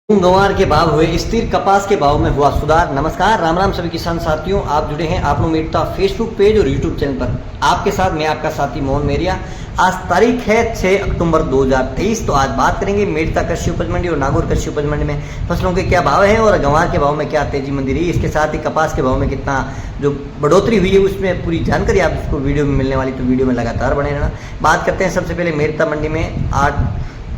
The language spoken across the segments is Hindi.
गंवार के भाव हुए, स्थिर कपास के भाव में हुआ सुधार। नमस्कार, राम राम सभी किसान साथियों, आप जुड़े हैं आप लोग मेरता फेसबुक पेज और यूट्यूब चैनल पर। आपके साथ मैं आपका साथी मोहन मेरिया। आज तारीख है 6 अक्टूबर 2023। तो आज बात करेंगे मेरता कृषि उपज मंडी और नागौर कृषि उपज मंडी में फसलों के क्या भाव हैं और गंवार के भाव में क्या तेजी मंदी रही। इसके साथ ही कपास के भाव में कितना जो बढ़ोतरी हुई है उसमें पूरी जानकारी आपको वीडियो में मिलने वाली, तो वीडियो में लगातार बने रहना। बात करते हैं सबसे पहले मेरता मंडी में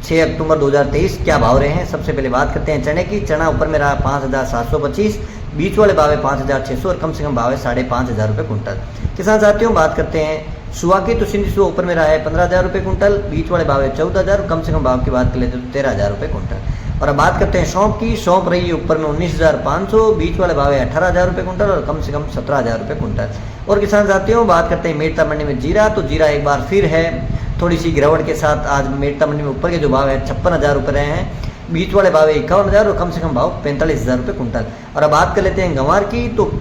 6 अक्टूबर 2023 क्या भाव रहे हैं। सबसे पहले बात करते हैं चने की। चना ऊपर में रहा 5,725, बीच वाले भाव है 5,600 और कम से कम भाव है 5,500 रुपये कुंटल। किसान साथियों बात करते हैं सुहा की, तो सिंधी सुहा ऊपर में रहा है 15,000 रुपये कुंटल, बीच वाले भाव है 14,000 और कम से कम भाव की बात कर लेते तो 13,000 रुपये कुंटल। और अब बात करते हैं सौंप की। सौंप रही है ऊपर में 19,500, बीच वाले भाव है 18,000 रुपये कुंटल और कम से कम 17,000 रुपये कुंटल। और किसान साथियों बात करते हैं मेरता मंडी में जीरा, तो जीरा एक बार फिर है थोड़ी सी गिरावट के साथ आज मेरता मंडी में ऊपर के जो भाव है 56,000 रुपये रहे हैं, बीच वाले भाव है 51,000 और कम से कम भाव 45,000 रुपये कुंटल। और अब बात कर लेते हैं गंवार की, तो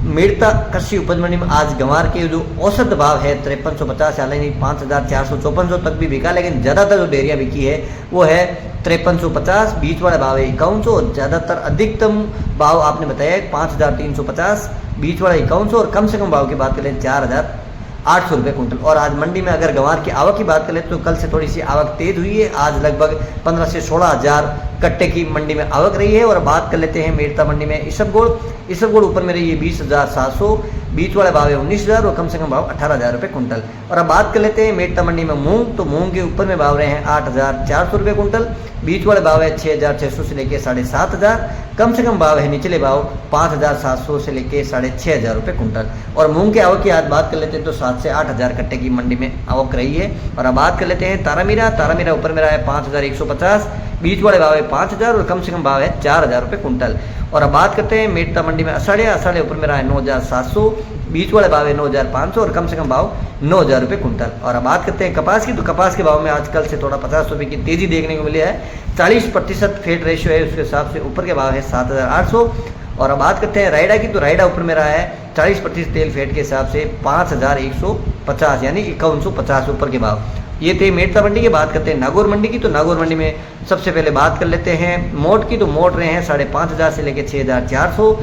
मेरता कृषि उपज मंडी में आज गंवार के जो औसत भाव है 5350, यानी 5,454 तक भी बिका, लेकिन ज़्यादातर जो डेयरियाँ बिकी है वो है 5350, बीच वाले भाव है 5100 और ज़्यादातर अधिकतम भाव आपने बताया है 5,350, बीच वाला 5100 और कम से कम भाव की बात करें 4,800 रुपये कुंटल। और आज मंडी में अगर गंवार की आवक की बात करें तो कल से थोड़ी सी आवक तेज हुई है, आज लगभग 15 से 16,000 कट्टे की मंडी में आवक रही है। और बात कर लेते हैं मेरता मंडी में इसबगोल ऊपर में रही है 20,700, बीच वाले भाव है 19,000 और कम से कम भाव 18,000 रुपये कुंटल। और अब बात कर लेते हैं मेरता मंडी में मूंग, तो मूंग के ऊपर में भाव रहे हैं 8,400 रुपये कुंटल, बीच वाले भाव है 6,600 से लेके 7,500, कम से कम भाव है निचले भाव 5,700 से लेके 6,500 रुपये कुंटल। और मूंग के आवक की आज बात कर लेते हैं तो 7 से 8,000 कट्टे की मंडी में आवक रही है। और अब बात कर लेते हैं तारामीरा ऊपर में रहा है 5,150, बीच वाले भाव है 5,000 और कम से कम भाव है 4,000 रुपये कुंटल। और अब बात करते हैं मेरता मंडी में अषाढ़िया ऊपर में रहा है 9,700, बीच वाले भाव है 9,500 और कम से कम भाव 9,000 रुपये कुंटल। और अब बात करते हैं कपास की, तो कपास के भाव में आजकल से थोड़ा 50 रुपये की तेजी देखने को मिली है। 40% फेट रेशियो है, उसके हिसाब से ऊपर के भाव है 7,800। और अब बात करते हैं रायडा की, तो रायडा ऊपर में रहा है 40% तेल फेट के हिसाब से 5,150, यानी 5,150 ऊपर के भाव। ये थे मेरता मंडी की। बात करते हैं नागौर मंडी की, तो नागौर मंडी में सबसे पहले बात कर लेते हैं मोट की, तो मोट रहे हैं 5,500 से लेके 6,400,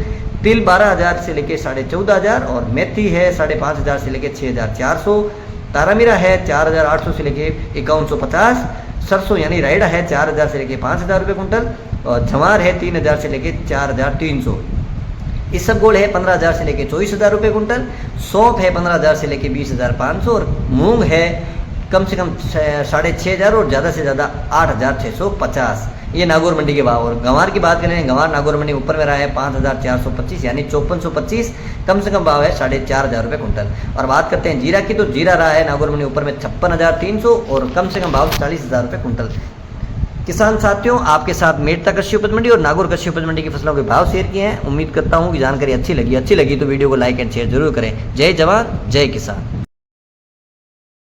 तिल 12,000 से लेके 14,500 और मेथी है 5,500 से लेके 6,400, तारामीरा है 4,800 से लेके 5,150, सरसों यानी रायडा है 4,000 से लेके 5,000 रुपये कुंटल और जवार है 3,000 से लेके 4,300, इसबगोल है 15,000 से लेके 24,000 रुपये कुंटल, सौंफ है 15,000 से लेके 20,500 और मूंग है कम से कम 6,500 और ज़्यादा से ज़्यादा 8,650। ये नागौर मंडी के भाव। और गंवार की बात करें, गंवार नागौर मंडी ऊपर में रहा है 5,425, यानी 5,425, कम से कम भाव है 4,500 रुपये कुंटल। और बात करते हैं जीरा की, तो जीरा रहा है नागौर मंडी ऊपर में 56,300 और कम से कम भाव 40,000 रुपये कुंटल। किसान साथियों आपके साथ मेरता कृषि उपज मंडी और नागौर कृषि उपज मंडी की फसलों के भाव शेयर किए हैं। उम्मीद करता हूँ कि जानकारी अच्छी लगी तो वीडियो को लाइक एंड शेयर जरूर करें। जय जवान जय किसान।